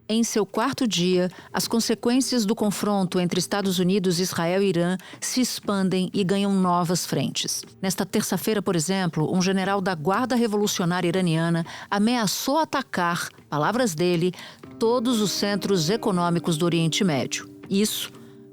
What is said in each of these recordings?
Em seu quarto dia, as consequências do confronto entre Estados Unidos, Israel e Irã se expandem e ganham novas frentes. Nesta terça-feira, por exemplo, um general da Guarda Revolucionária Iraniana ameaçou atacar, palavras dele, todos os centros econômicos do Oriente Médio. Isso,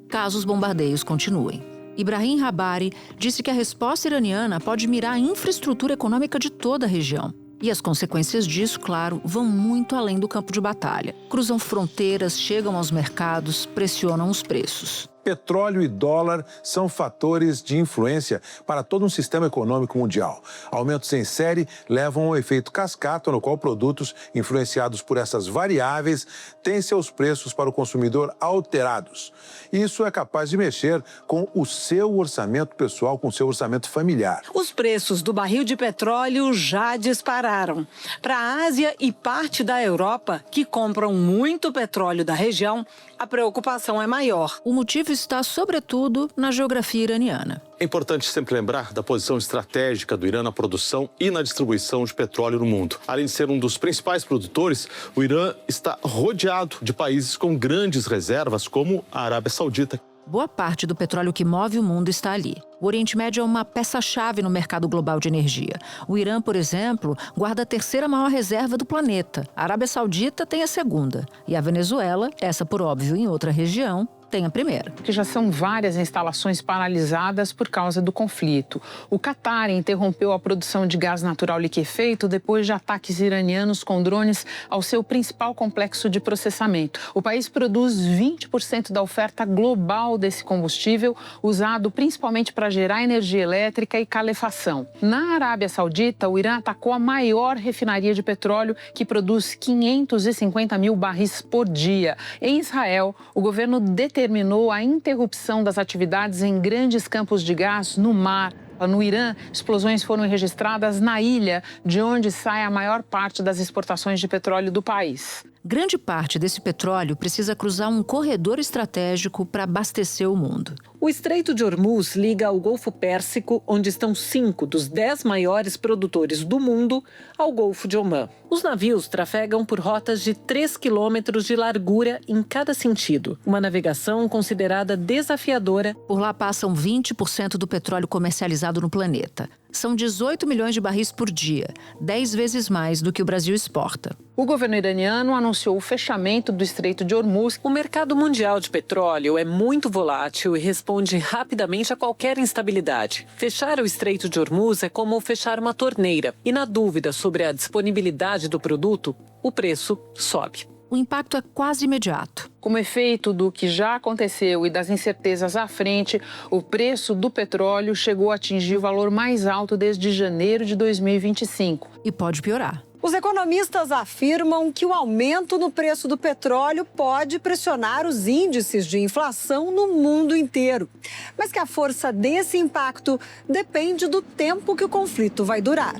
caso os bombardeios continuem. Ibrahim Rabari disse que a resposta iraniana pode mirar a infraestrutura econômica de toda a região. E as consequências disso, claro, vão muito além do campo de batalha. Cruzam fronteiras, chegam aos mercados, pressionam os preços. Petróleo e dólar são fatores de influência para todo um sistema econômico mundial. Aumentos em série levam ao efeito cascata, no qual produtos influenciados por essas variáveis têm seus preços para o consumidor alterados. Isso é capaz de mexer com o seu orçamento pessoal, com o seu orçamento familiar. Os preços do barril de petróleo já dispararam. Para a Ásia e parte da Europa, que compram muito petróleo da região, a preocupação é maior. O motivo está, sobretudo, na geografia iraniana. É importante sempre lembrar da posição estratégica do Irã na produção e na distribuição de petróleo no mundo. Além de ser um dos principais produtores, o Irã está rodeado de países com grandes reservas, como a Arábia Saudita. Boa parte do petróleo que move o mundo está ali. O Oriente Médio é uma peça-chave no mercado global de energia. O Irã, por exemplo, guarda a terceira maior reserva do planeta. A Arábia Saudita tem a segunda. E a Venezuela, essa por óbvio em outra região, tem a primeira. Que já são várias instalações paralisadas por causa do conflito. O Catar interrompeu a produção de gás natural liquefeito depois de ataques iranianos com drones ao seu principal complexo de processamento. O país produz 20% da oferta global desse combustível, usado principalmente para gerar energia elétrica e calefação. Na Arábia Saudita, o Irã atacou a maior refinaria de petróleo, que produz 550 mil barris por dia. Em Israel, o governo determinou a interrupção das atividades em grandes campos de gás no mar. No Irã, explosões foram registradas na ilha, de onde sai a maior parte das exportações de petróleo do país. Grande parte desse petróleo precisa cruzar um corredor estratégico para abastecer o mundo. O Estreito de Hormuz liga ao Golfo Pérsico, onde estão 5 dos 10 maiores produtores do mundo, ao Golfo de Omã. Os navios trafegam por rotas de 3 quilômetros de largura em cada sentido. Uma navegação considerada desafiadora. Por lá passam 20% do petróleo comercializado no planeta. São 18 milhões de barris por dia, 10 vezes mais do que o Brasil exporta. O governo iraniano anunciou o fechamento do Estreito de Hormuz. O mercado mundial de petróleo é muito volátil e responde rapidamente a qualquer instabilidade. Fechar o Estreito de Hormuz é como fechar uma torneira. E na dúvida sobre a disponibilidade do produto, o preço sobe. O impacto é quase imediato. Como efeito do que já aconteceu e das incertezas à frente, o preço do petróleo chegou a atingir o valor mais alto desde janeiro de 2025. E pode piorar. Os economistas afirmam que o aumento no preço do petróleo pode pressionar os índices de inflação no mundo inteiro. Mas que a força desse impacto depende do tempo que o conflito vai durar.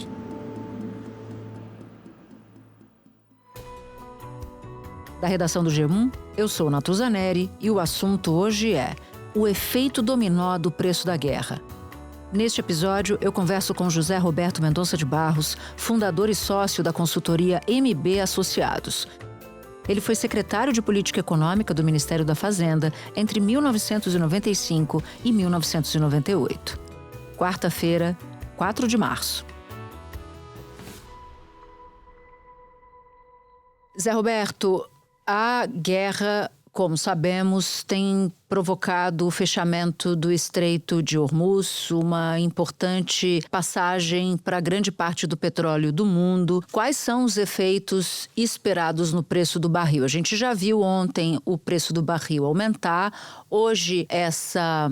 Da redação do G1, eu sou Natuzaneri e o assunto hoje é o efeito dominó do preço da guerra. Neste episódio, eu converso com José Roberto Mendonça de Barros, fundador e sócio da consultoria MB Associados. Ele foi secretário de Política Econômica do Ministério da Fazenda entre 1995 e 1998. Quarta-feira, 4 de março. Zé Roberto, a guerra, como sabemos, tem provocado o fechamento do Estreito de Hormuz, uma importante passagem para grande parte do petróleo do mundo. Quais são os efeitos esperados no preço do barril? A gente já viu ontem o preço do barril aumentar. Hoje, essa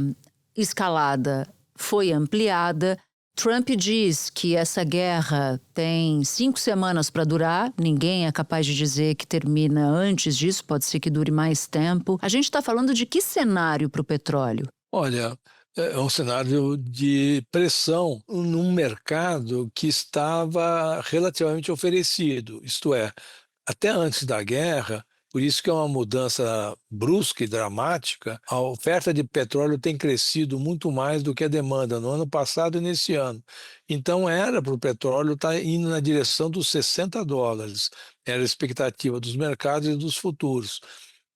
escalada foi ampliada. Trump diz que essa guerra tem 5 semanas para durar. Ninguém é capaz de dizer que termina antes disso, pode ser que dure mais tempo. A gente está falando de que cenário para o petróleo? Olha, é um cenário de pressão num mercado que estava relativamente oferecido. Isto é, até antes da guerra, Por isso que é uma mudança brusca e dramática. A oferta de petróleo tem crescido muito mais do que a demanda no ano passado e nesse ano. Então era para o petróleo estar indo na direção dos $60. Era a expectativa dos mercados e dos futuros.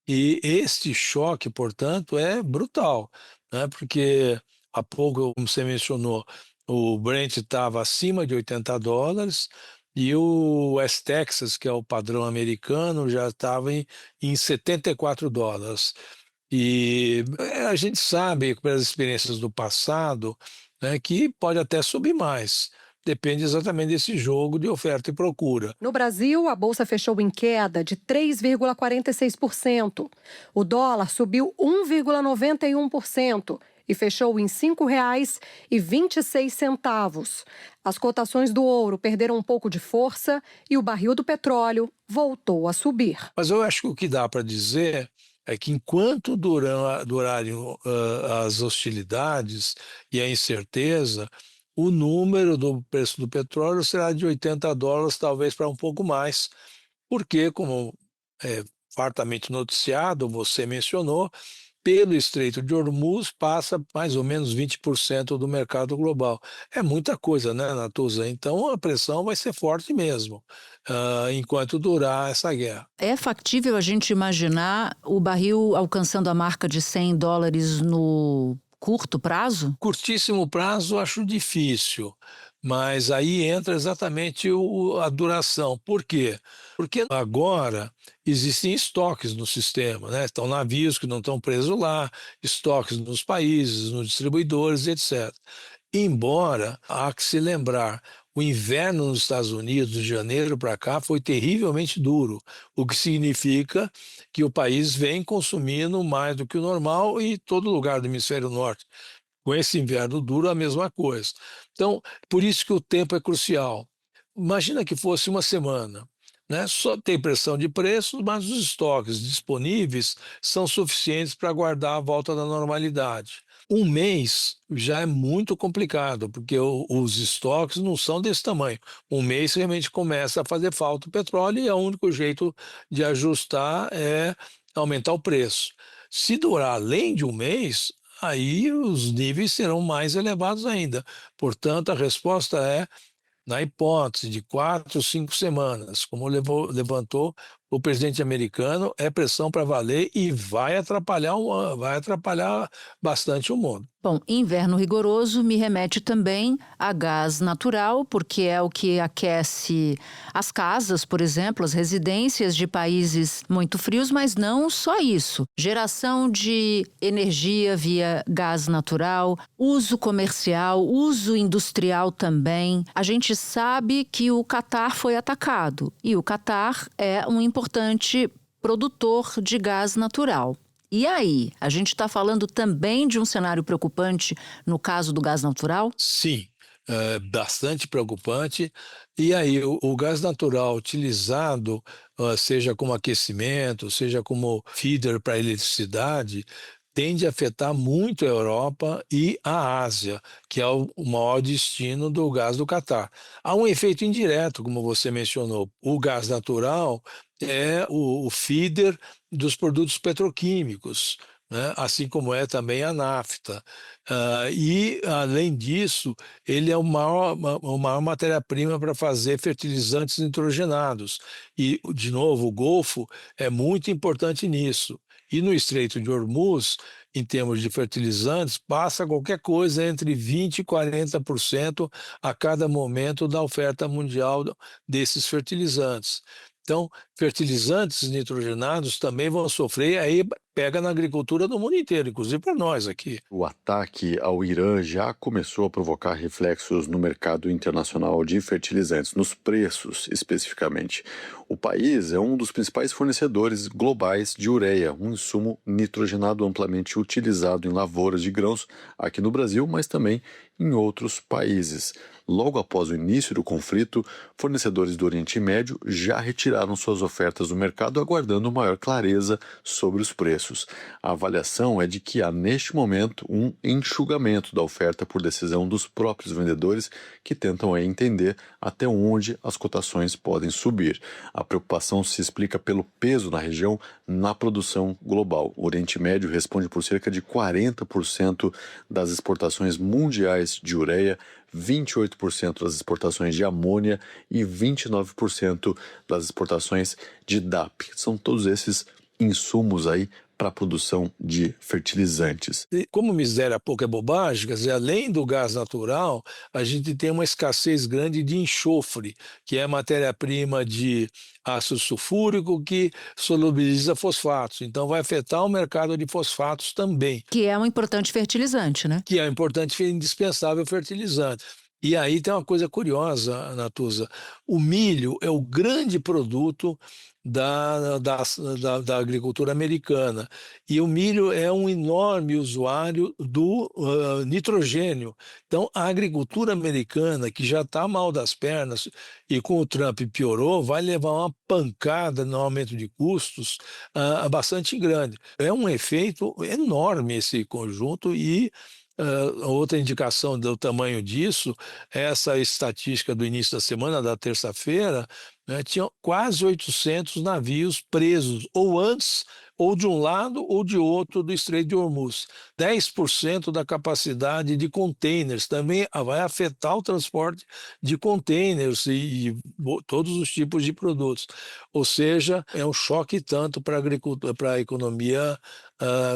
E este choque, portanto, é brutal, né? Porque há pouco, como você mencionou, o Brent estava acima de $80 e o West Texas, que é o padrão americano, já estava em $74. E a gente sabe, pelas experiências do passado, né, que pode até subir mais. Depende exatamente desse jogo de oferta e procura. No Brasil, a bolsa fechou em queda de 3,46%. O dólar subiu 1,91% e fechou em R$ 5,26. As cotações do ouro perderam um pouco de força e o barril do petróleo voltou a subir. Mas eu acho que o que dá para dizer é que enquanto durarem as hostilidades e a incerteza, o número do preço do petróleo será de $80, talvez para um pouco mais, porque, como é fartamente noticiado, você mencionou, pelo Estreito de Hormuz passa mais ou menos 20% do mercado global. É muita coisa, né, Natuza? Então a pressão vai ser forte mesmo, enquanto durar essa guerra. É factível a gente imaginar o barril alcançando a marca de $100 no curto prazo? Curtíssimo prazo acho difícil, mas aí entra exatamente a duração. Por quê? Porque agora existem estoques no sistema, né? Estão navios que não estão presos lá, estoques nos países, nos distribuidores, etc. Embora, há que se lembrar, o inverno nos Estados Unidos, de janeiro para cá, foi terrivelmente duro, o que significa que o país vem consumindo mais do que o normal e todo lugar do hemisfério norte. Com esse inverno duro, a mesma coisa. Então, por isso que o tempo é crucial. Imagina que fosse uma semana, né? Só tem pressão de preços, mas os estoques disponíveis são suficientes para aguardar a volta da normalidade. Um mês já é muito complicado, porque os estoques não são desse tamanho. Um mês realmente começa a fazer falta o petróleo e o único jeito de ajustar é aumentar o preço. Se durar além de um mês, aí os níveis serão mais elevados ainda. Portanto, a resposta é, na hipótese de 4 ou 5 semanas, como levantou o presidente americano, é pressão para valer e vai atrapalhar bastante o mundo. Bom, inverno rigoroso me remete também a gás natural, porque é o que aquece as casas, por exemplo, as residências de países muito frios, mas não só isso. Geração de energia via gás natural, uso comercial, uso industrial também. A gente sabe que o Catar foi atacado e o Catar é um importante produtor de gás natural. E aí, a gente está falando também de um cenário preocupante no caso do gás natural? Sim, bastante preocupante. E aí, o gás natural utilizado, seja como aquecimento, seja como feeder para eletricidade, tende a afetar muito a Europa e a Ásia, que é o maior destino do gás do Catar. Há um efeito indireto, como você mencionou. O gás natural é o feeder dos produtos petroquímicos, né? Assim como é também a nafta. E, além disso, ele é a maior matéria-prima para fazer fertilizantes nitrogenados. E, de novo, o Golfo é muito importante nisso. E no Estreito de Hormuz, em termos de fertilizantes, passa qualquer coisa entre 20% e 40% a cada momento da oferta mundial desses fertilizantes. Então, fertilizantes nitrogenados também vão sofrer, aí pega na agricultura do mundo inteiro, inclusive para nós aqui. O ataque ao Irã já começou a provocar reflexos no mercado internacional de fertilizantes, nos preços especificamente. O país é um dos principais fornecedores globais de ureia, um insumo nitrogenado amplamente utilizado em lavouras de grãos aqui no Brasil, mas também em outros países. Logo após o início do conflito, fornecedores do Oriente Médio já retiraram suas ofertas do mercado, aguardando maior clareza sobre os preços. A avaliação é de que há, neste momento, um enxugamento da oferta por decisão dos próprios vendedores, que tentam entender até onde as cotações podem subir. A preocupação se explica pelo peso na região na produção global. O Oriente Médio responde por cerca de 40% das exportações mundiais de ureia, 28% das exportações de amônia e 29% das exportações de DAP. São todos esses insumos aí para a produção de fertilizantes. E como miséria pouco é bobagem, quer dizer, além do gás natural, a gente tem uma escassez grande de enxofre, que é matéria-prima de ácido sulfúrico que solubiliza fosfatos. Então vai afetar o mercado de fosfatos também. Que é um importante fertilizante, né? Que é um importante e indispensável fertilizante. E aí tem uma coisa curiosa, Natuza. O milho é o grande produto da agricultura americana. E o milho é um enorme usuário do nitrogênio. Então, a agricultura americana, que já está mal das pernas e com o Trump piorou, vai levar uma pancada no aumento de custos bastante grande. É um efeito enorme esse conjunto e outra indicação do tamanho disso, essa estatística do início da semana, da terça-feira, né, tinha quase 800 navios presos, ou antes, ou de um lado ou de outro do Estreito de Hormuz. 10% da capacidade de containers também vai afetar o transporte de containers e todos os tipos de produtos. Ou seja, é um choque tanto para a economia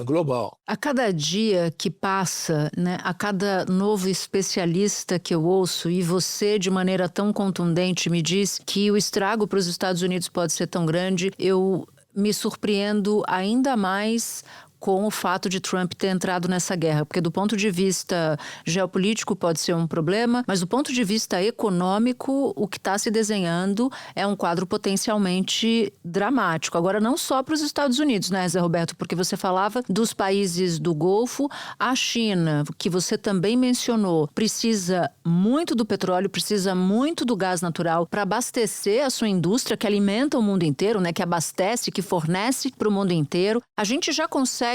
global. A cada dia que passa, né, a cada novo especialista que eu ouço, e você de maneira tão contundente me diz que o estrago para os Estados Unidos pode ser tão grande, eu me surpreendo ainda mais com o fato de Trump ter entrado nessa guerra, porque do ponto de vista geopolítico pode ser um problema, mas do ponto de vista econômico, o que está se desenhando é um quadro potencialmente dramático. Agora, não só para os Estados Unidos, né, Zé Roberto? Porque você falava dos países do Golfo, a China, que você também mencionou, precisa muito do petróleo, precisa muito do gás natural para abastecer a sua indústria, que alimenta o mundo inteiro, né, que abastece, que fornece para o mundo inteiro. A gente já consegue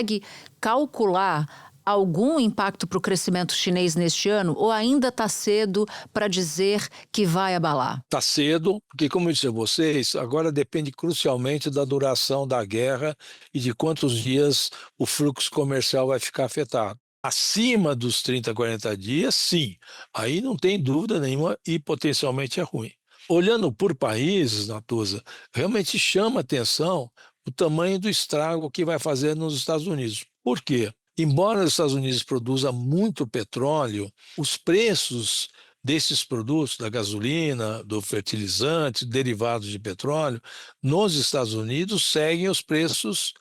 calcular algum impacto para o crescimento chinês neste ano, ou ainda está cedo para dizer que vai abalar? Está cedo, porque, como eu disse a vocês, agora depende crucialmente da duração da guerra e de quantos dias o fluxo comercial vai ficar afetado. Acima dos 30, 40 dias, sim. Aí não tem dúvida nenhuma e potencialmente é ruim. Olhando por países, Natuza, realmente chama atenção o tamanho do estrago que vai fazer nos Estados Unidos. Por quê? Embora os Estados Unidos produzam muito petróleo, os preços desses produtos, da gasolina, do fertilizante, derivados de petróleo, nos Estados Unidos seguem os preços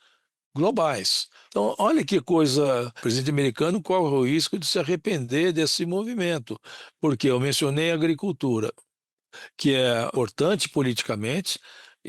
globais. Então, olha que coisa, o presidente americano corre o risco de se arrepender desse movimento, porque eu mencionei a agricultura, que é importante politicamente.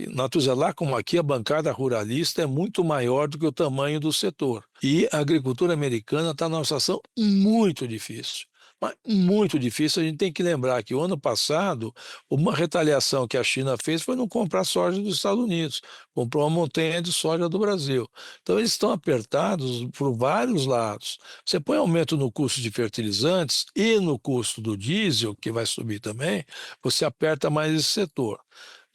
Natuza, lá como aqui, a bancada ruralista é muito maior do que o tamanho do setor. E a agricultura americana está numa situação muito difícil. Mas muito difícil. A gente tem que lembrar que o ano passado, uma retaliação que a China fez foi não comprar soja dos Estados Unidos, comprou uma montanha de soja do Brasil. Então eles estão apertados por vários lados. Você põe aumento no custo de fertilizantes e no custo do diesel, que vai subir também, você aperta mais esse setor.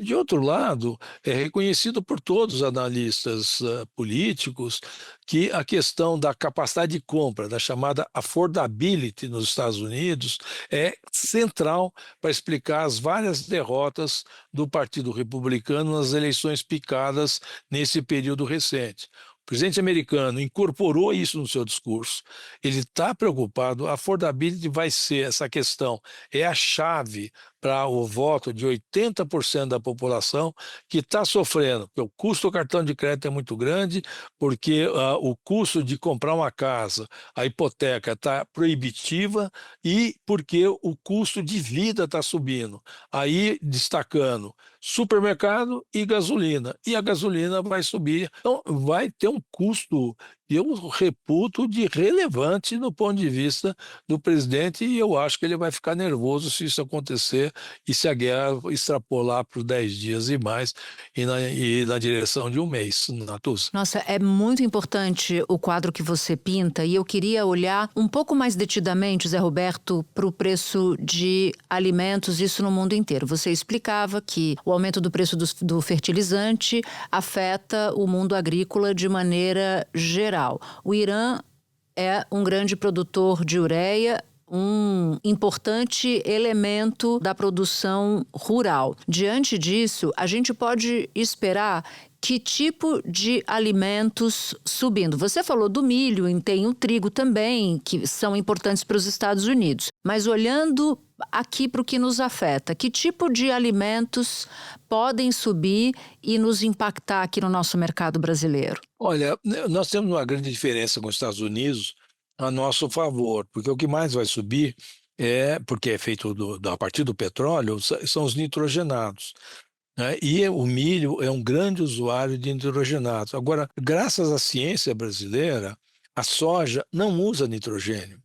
De outro lado, é reconhecido por todos os analistas políticos que a questão da capacidade de compra, da chamada affordability nos Estados Unidos, é central para explicar as várias derrotas do Partido Republicano nas eleições picadas nesse período recente. O presidente americano incorporou isso no seu discurso. Ele está preocupado. A affordability vai ser essa questão, é a chave para o voto de 80% da população que está sofrendo, porque o custo do cartão de crédito é muito grande, porque o custo de comprar uma casa, a hipoteca está proibitiva e porque o custo de vida está subindo. Aí, destacando supermercado e gasolina. E a gasolina vai subir. Então, vai ter um custo eu reputo de relevante no ponto de vista do presidente e eu acho que ele vai ficar nervoso se isso acontecer e se a guerra extrapolar por 10 dias e mais e na direção de um mês, Natuza. Nossa, é muito importante o quadro que você pinta e eu queria olhar um pouco mais detidamente, Zé Roberto, para o preço de alimentos, isso no mundo inteiro. Você explicava que o aumento do preço do fertilizante afeta o mundo agrícola de maneira geral. O Irã é um grande produtor de ureia, um importante elemento da produção rural. Diante disso, a gente pode esperar que tipo de alimentos subindo? Você falou do milho, e tem o trigo também, que são importantes para os Estados Unidos. Mas olhando aqui para o que nos afeta, que tipo de alimentos podem subir e nos impactar aqui no nosso mercado brasileiro? Olha, nós temos uma grande diferença com os Estados Unidos a nosso favor, porque o que mais vai subir porque é feito a partir do petróleo, são os nitrogenados, né? E o milho é um grande usuário de nitrogenados. Agora, graças à ciência brasileira, a soja não usa nitrogênio,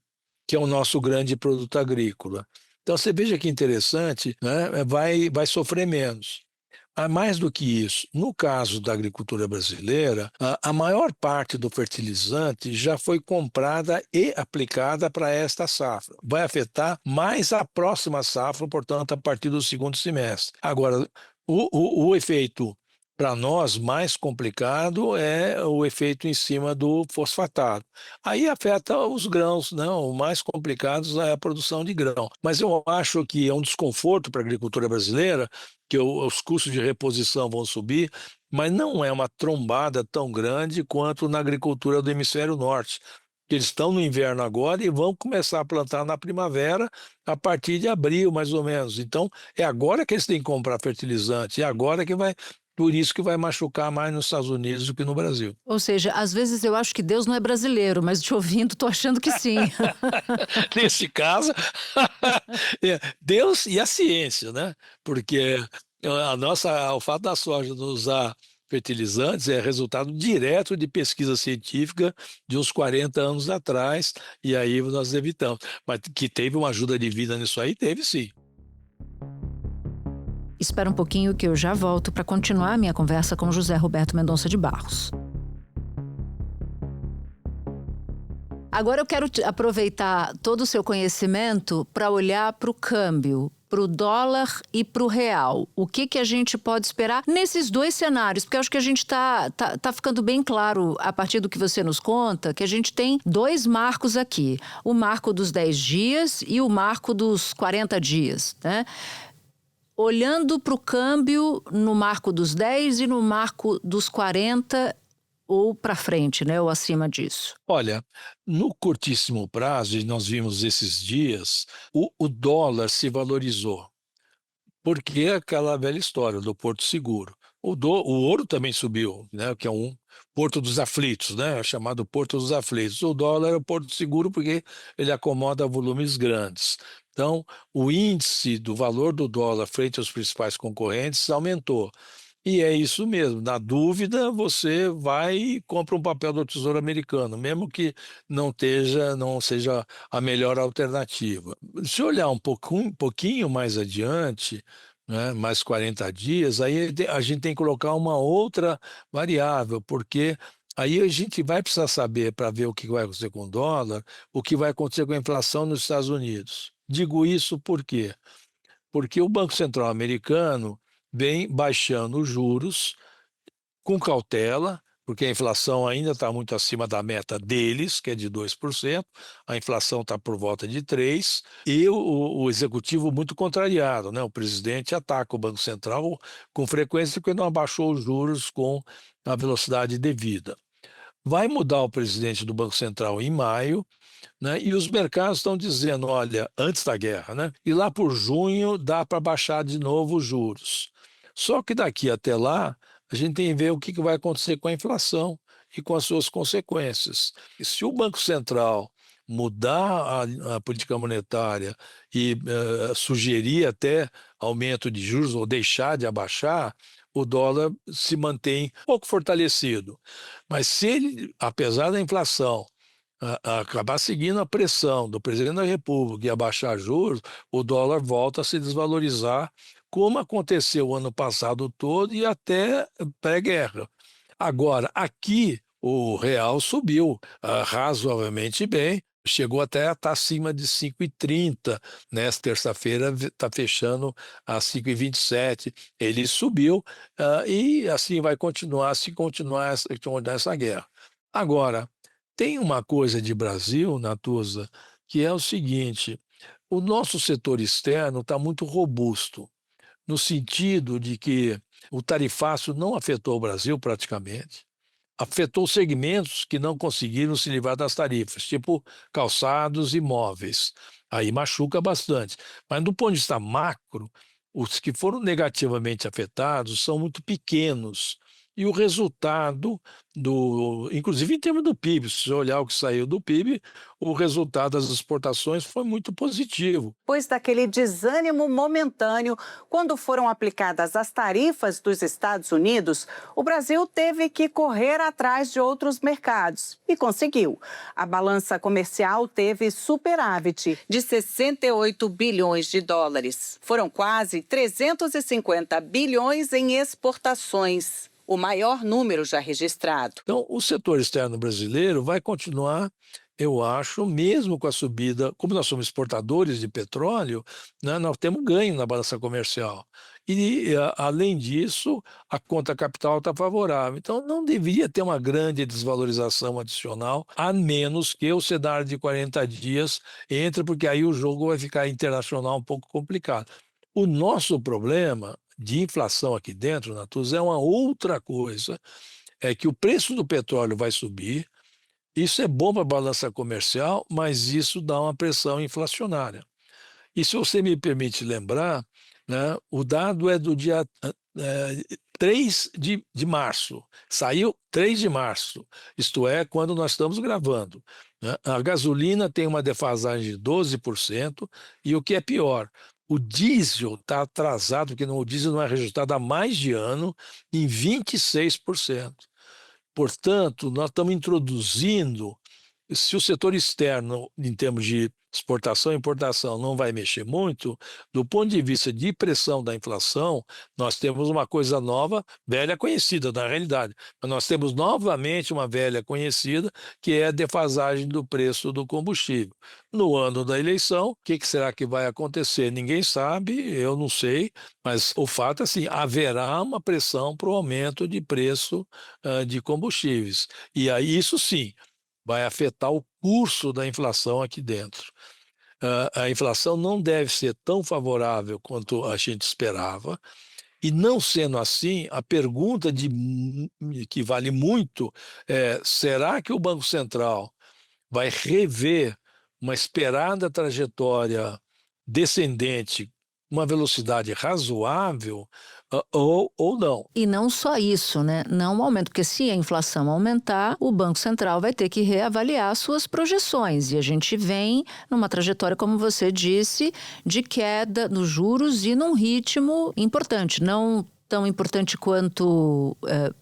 que é o nosso grande produto agrícola. Então, você veja que interessante, né? Vai sofrer menos. Mais do que isso, no caso da agricultura brasileira, a maior parte do fertilizante já foi comprada e aplicada para esta safra. Vai afetar mais a próxima safra, portanto, a partir do segundo semestre. Agora, o efeito para nós mais complicado é o efeito em cima do fosfatado. Aí afeta os grãos, né? O mais complicado é a produção de grão. Mas eu acho que é um desconforto para a agricultura brasileira, que os custos de reposição vão subir, mas não é uma trombada tão grande quanto na agricultura do hemisfério norte. Eles estão no inverno agora e vão começar a plantar na primavera a partir de abril, mais ou menos. Então, é agora que eles têm que comprar fertilizante, é agora que vai. Por isso que vai machucar mais nos Estados Unidos do que no Brasil. Ou seja, às vezes eu acho que Deus não é brasileiro, mas te ouvindo, tô achando que sim. Nesse caso, Deus e a ciência, né? Porque o fato da soja não usar fertilizantes é resultado direto de pesquisa científica de uns 40 anos atrás, e aí nós evitamos. Mas que teve uma ajuda divina nisso aí, teve sim. Espera um pouquinho que eu já volto para continuar a minha conversa com José Roberto Mendonça de Barros. Agora eu quero aproveitar todo o seu conhecimento para olhar para o câmbio, para o dólar e para o real. O que a gente pode esperar nesses dois cenários? Porque eu acho que a gente tá ficando bem claro, a partir do que você nos conta, que a gente tem dois marcos aqui. O marco dos 10 dias e o marco dos 40 dias, né? Olhando para o câmbio no marco dos 10 e no marco dos 40 ou para frente, né? Ou acima disso. Olha, no curtíssimo prazo, e nós vimos esses dias, o dólar se valorizou. Porque é aquela velha história do Porto Seguro. O ouro também subiu, né? Que é um Porto dos Aflitos, né? É chamado Porto dos Aflitos. O dólar é o Porto Seguro porque ele acomoda volumes grandes. Então, o índice do valor do dólar frente aos principais concorrentes aumentou. E é isso mesmo. Na dúvida, você vai e compra um papel do Tesouro Americano, mesmo que não seja a melhor alternativa. Se olhar um pouquinho mais adiante, né, mais 40 dias, aí a gente tem que colocar uma outra variável, porque aí a gente vai precisar saber, para ver o que vai acontecer com o dólar, o que vai acontecer com a inflação nos Estados Unidos. Digo isso por quê? Porque o Banco Central americano vem baixando os juros com cautela, porque a inflação ainda está muito acima da meta deles, que é de 2%, a inflação está por volta de 3%, e o executivo muito contrariado, né? O presidente ataca o Banco Central com frequência porque não abaixou os juros com a velocidade devida. Vai mudar o presidente do Banco Central em maio, né? E os mercados estão dizendo, olha, antes da guerra, né? E lá por junho dá para baixar de novo os juros. Só que daqui até lá, a gente tem que ver o que vai acontecer com a inflação e com as suas consequências. E se o Banco Central mudar a política monetária e sugerir até aumento de juros ou deixar de abaixar, o dólar se mantém um pouco fortalecido. Mas se ele, apesar da inflação, acabar seguindo a pressão do presidente da República e abaixar juros, o dólar volta a se desvalorizar, como aconteceu o ano passado todo e até pré-guerra. Agora, aqui o real subiu razoavelmente bem, chegou até a estar acima de 5,30. Nesta terça-feira está fechando a 5,27. Ele subiu e assim vai continuar, se continuar essa guerra. Agora, tem uma coisa de Brasil, Natuza, que é o seguinte: o nosso setor externo está muito robusto, no sentido de que o tarifaço não afetou o Brasil praticamente, afetou segmentos que não conseguiram se livrar das tarifas, tipo calçados e móveis. Aí machuca bastante. Mas do ponto de vista macro, os que foram negativamente afetados são muito pequenos. E o resultado inclusive em termos do PIB, se você olhar o que saiu do PIB, o resultado das exportações foi muito positivo. Depois daquele desânimo momentâneo, quando foram aplicadas as tarifas dos Estados Unidos, o Brasil teve que correr atrás de outros mercados e conseguiu. A balança comercial teve superávit de 68 bilhões de dólares. Foram quase 350 bilhões em exportações, o maior número já registrado. Então, o setor externo brasileiro vai continuar, eu acho, mesmo com a subida, como nós somos exportadores de petróleo, né, nós temos ganho na balança comercial. E, além disso, a conta capital está favorável. Então, não deveria ter uma grande desvalorização adicional, a menos que o cenário de 40 dias entre, porque aí o jogo vai ficar internacional um pouco complicado. O nosso problema de inflação aqui dentro, Natuza, é uma outra coisa, é que o preço do petróleo vai subir, isso é bom para a balança comercial, mas isso dá uma pressão inflacionária. E se você me permite lembrar, né, o dado é do dia 3 de março, saiu 3 de março, isto é, quando nós estamos gravando, né? A gasolina tem uma defasagem de 12% e o que é pior, o diesel está atrasado, porque o diesel não é registrado há mais de ano, em 26%. Portanto, nós estamos introduzindo, se o setor externo, em termos de exportação e importação, não vai mexer muito, do ponto de vista de pressão da inflação, nós temos uma coisa nova, velha conhecida na realidade, mas nós temos novamente uma velha conhecida, que é a defasagem do preço do combustível. No ano da eleição, o que será que vai acontecer? Ninguém sabe, eu não sei, mas o fato é assim, haverá uma pressão para o aumento de preço de combustíveis. E aí, isso sim, vai afetar o curso da inflação aqui dentro. A inflação não deve ser tão favorável quanto a gente esperava, e não sendo assim, a pergunta que vale muito é: será que o Banco Central vai rever uma esperada trajetória descendente, uma velocidade razoável, ou não? E não só isso, né? Não aumenta, porque se a inflação aumentar, o Banco Central vai ter que reavaliar suas projeções. E a gente vem numa trajetória, como você disse, de queda nos juros e num ritmo importante. Não tão importante quanto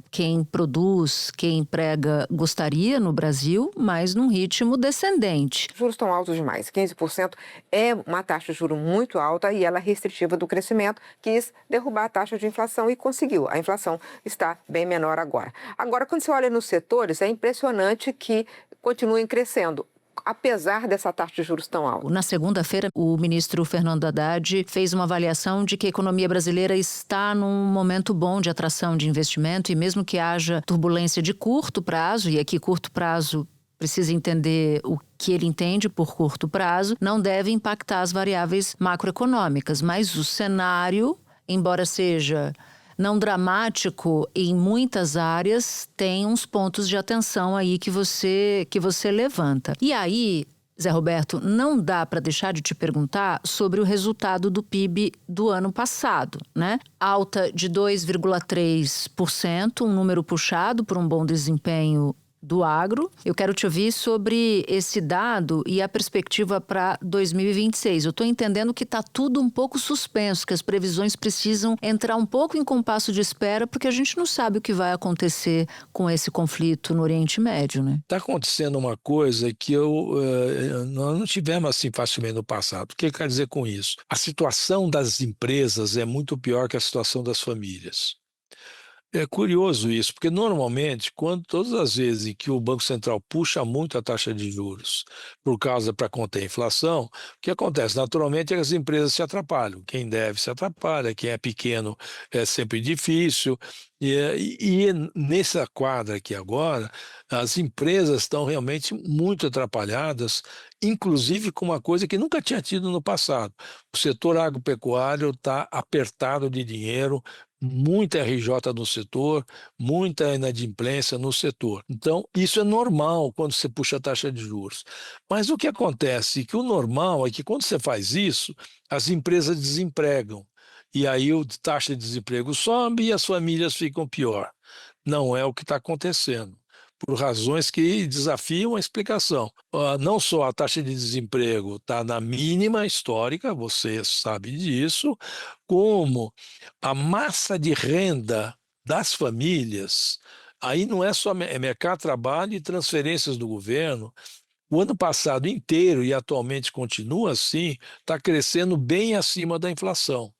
quem produz, quem emprega gostaria no Brasil, mas num ritmo descendente. Os juros estão altos demais. 15% é uma taxa de juros muito alta e ela é restritiva do crescimento. Quis derrubar a taxa de inflação e conseguiu. A inflação está bem menor agora. Agora, quando você olha nos setores, é impressionante que continuem crescendo, apesar dessa taxa de juros tão alta. Na segunda-feira, o ministro Fernando Haddad fez uma avaliação de que a economia brasileira está num momento bom de atração de investimento e mesmo que haja turbulência de curto prazo, e aqui curto prazo precisa entender o que ele entende por curto prazo, não deve impactar as variáveis macroeconômicas, mas o cenário, embora seja não dramático em muitas áreas, tem uns pontos de atenção aí que você levanta. E aí, Zé Roberto, não dá para deixar de te perguntar sobre o resultado do PIB do ano passado, né? Alta de 2,3%, um número puxado por um bom desempenho do agro. Eu quero te ouvir sobre esse dado e a perspectiva para 2026. Eu estou entendendo que está tudo um pouco suspenso, que as previsões precisam entrar um pouco em compasso de espera, porque a gente não sabe o que vai acontecer com esse conflito no Oriente Médio, né? Está acontecendo uma coisa que nós não tivemos assim facilmente no passado. O que quer dizer com isso? A situação das empresas é muito pior que a situação das famílias. É curioso isso, porque normalmente, todas as vezes em que o Banco Central puxa muito a taxa de juros para conter a inflação, o que acontece? Naturalmente, as empresas se atrapalham. Quem deve se atrapalha, quem é pequeno é sempre difícil. E nessa quadra aqui agora, as empresas estão realmente muito atrapalhadas, inclusive com uma coisa que nunca tinha tido no passado. O setor agropecuário está apertado de dinheiro, muita RJ no setor, muita inadimplência no setor. Então, isso é normal quando você puxa a taxa de juros. Mas o que acontece? Que o normal é que quando você faz isso, as empresas desempregam. E aí a taxa de desemprego sobe e as famílias ficam pior. Não é o que está acontecendo, por razões que desafiam a explicação. Não só a taxa de desemprego está na mínima histórica, você sabe disso, como a massa de renda das famílias, aí não é só mercado de trabalho e transferências do governo. O ano passado inteiro, e atualmente continua assim, está crescendo bem acima da inflação.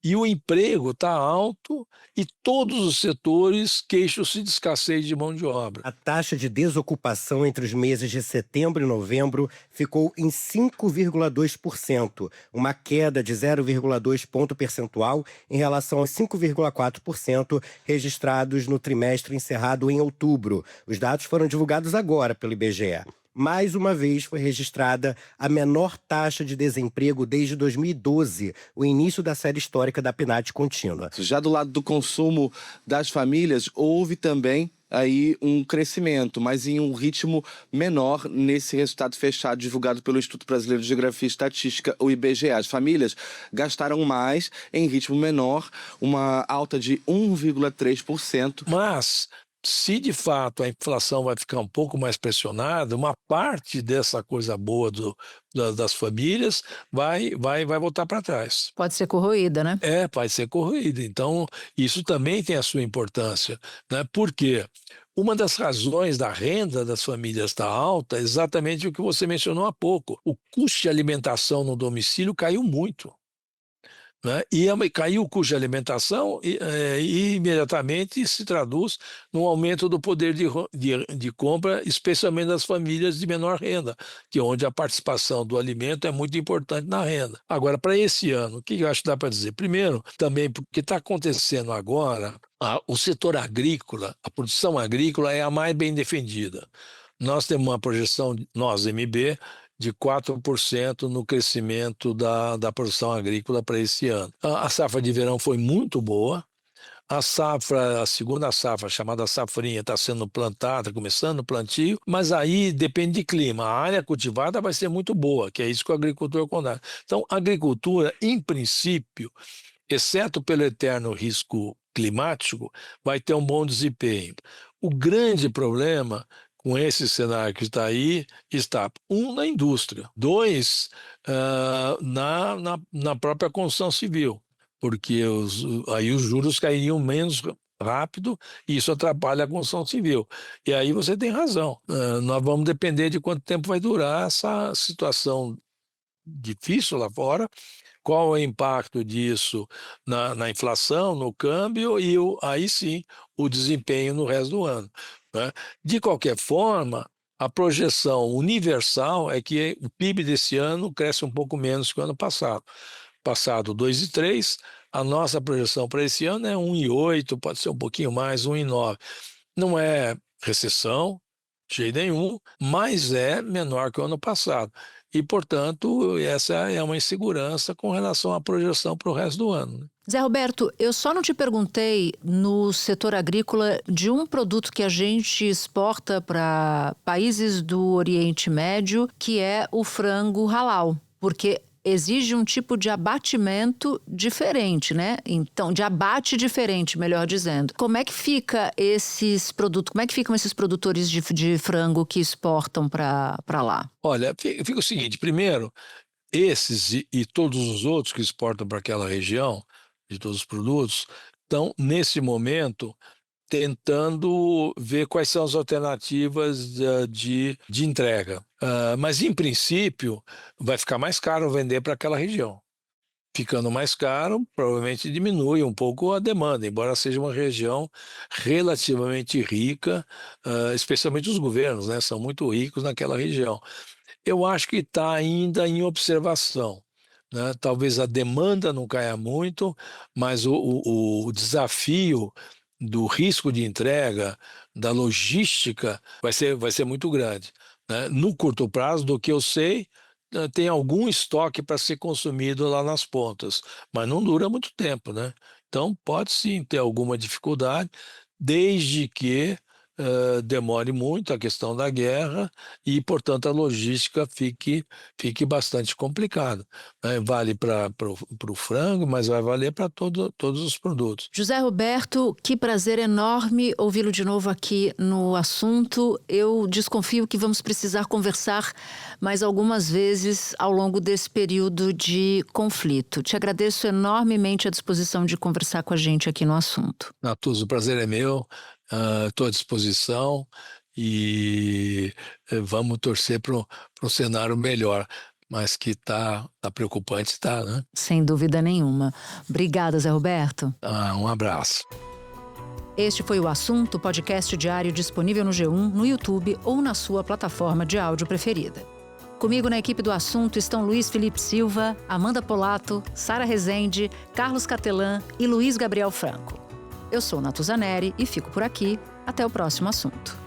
E o emprego está alto e todos os setores queixam-se de escassez de mão de obra. A taxa de desocupação entre os meses de setembro e novembro ficou em 5,2%, uma queda de 0,2 ponto percentual em relação aos 5,4% registrados no trimestre encerrado em outubro. Os dados foram divulgados agora pelo IBGE. Mais uma vez foi registrada a menor taxa de desemprego desde 2012, o início da série histórica da PNAD contínua. Já do lado do consumo das famílias, houve também aí um crescimento, mas em um ritmo menor nesse resultado fechado divulgado pelo Instituto Brasileiro de Geografia e Estatística, o IBGE. As famílias gastaram mais em ritmo menor, uma alta de 1,3%. Mas se de fato a inflação vai ficar um pouco mais pressionada, uma parte dessa coisa boa das famílias vai voltar para trás. Pode ser corroída, né? Pode ser corroída. Então, isso também tem a sua importância, né? Por quê? Uma das razões da renda das famílias estar alta é exatamente o que você mencionou há pouco. O custo de alimentação no domicílio caiu muito. Né? E caiu o custo de alimentação e imediatamente se traduz no aumento do poder de compra, especialmente das famílias de menor renda, que é onde a participação do alimento é muito importante na renda. Agora, para esse ano, o que eu acho que dá para dizer? Primeiro, também porque está acontecendo agora, o setor agrícola, a produção agrícola é a mais bem defendida. Nós temos uma projeção, nós, MB, de 4% no crescimento da produção agrícola para esse ano. A safra de verão foi muito boa. A segunda safra, chamada safrinha, está sendo plantada, começando o plantio, mas aí depende de clima. A área cultivada vai ser muito boa, que é isso que o agricultor condena. Então, a agricultura, em princípio, exceto pelo eterno risco climático, vai ter um bom desempenho. O grande problema com esse cenário que está aí, está, na indústria, 2, na própria construção civil, porque aí os juros cairiam menos rápido e isso atrapalha a construção civil. E aí você tem razão, nós vamos depender de quanto tempo vai durar essa situação difícil lá fora, qual é o impacto disso na inflação, no câmbio e aí sim o desempenho no resto do ano. Né? De qualquer forma, a projeção universal é que o PIB desse ano cresce um pouco menos que o ano passado. Passado 2,3, a nossa projeção para esse ano é 1,8, pode ser um pouquinho mais, 1,9. Não é recessão, de jeito nenhum, mas é menor que o ano passado. E, portanto, essa é uma insegurança com relação à projeção para o resto do ano. Né? Zé Roberto, eu só não te perguntei no setor agrícola de um produto que a gente exporta para países do Oriente Médio, que é o frango halal, porque exige um tipo de abatimento diferente, né? Então, de abate diferente, melhor dizendo. Como é que fica esses produtos? Como é que ficam esses produtores de frango que exportam para lá? Olha, fica o seguinte, primeiro, esses e todos os outros que exportam para aquela região, de todos os produtos, estão, nesse momento, tentando ver quais são as alternativas de entrega. Mas, em princípio, vai ficar mais caro vender para aquela região. Ficando mais caro, provavelmente diminui um pouco a demanda, embora seja uma região relativamente rica, especialmente os governos, né, são muito ricos naquela região. Eu acho que está ainda em observação, né? Talvez a demanda não caia muito, mas o desafio do risco de entrega, da logística, vai ser muito grande, né? No curto prazo, do que eu sei, tem algum estoque para ser consumido lá nas pontas, mas não dura muito tempo, né? Então, pode sim ter alguma dificuldade, desde que demore muito a questão da guerra e, portanto, a logística fique bastante complicada, né? Vale para o frango, mas vai valer para todos os produtos. José Roberto, que prazer enorme ouvi-lo de novo aqui no assunto. Eu desconfio que vamos precisar conversar mais algumas vezes ao longo desse período de conflito. Te agradeço enormemente a disposição de conversar com a gente aqui no assunto. Natuza, o prazer é meu. Estou à disposição e vamos torcer para um cenário melhor, mas que tá preocupante, tá, né? Sem dúvida nenhuma. Obrigada, Zé Roberto. Um abraço. Este foi o Assunto, podcast diário disponível no G1, no YouTube ou na sua plataforma de áudio preferida. Comigo na equipe do Assunto estão Luiz Felipe Silva, Amanda Polato, Sara Rezende, Carlos Catelan e Luiz Gabriel Franco. Eu sou Natuza Neri e fico por aqui. Até o próximo assunto.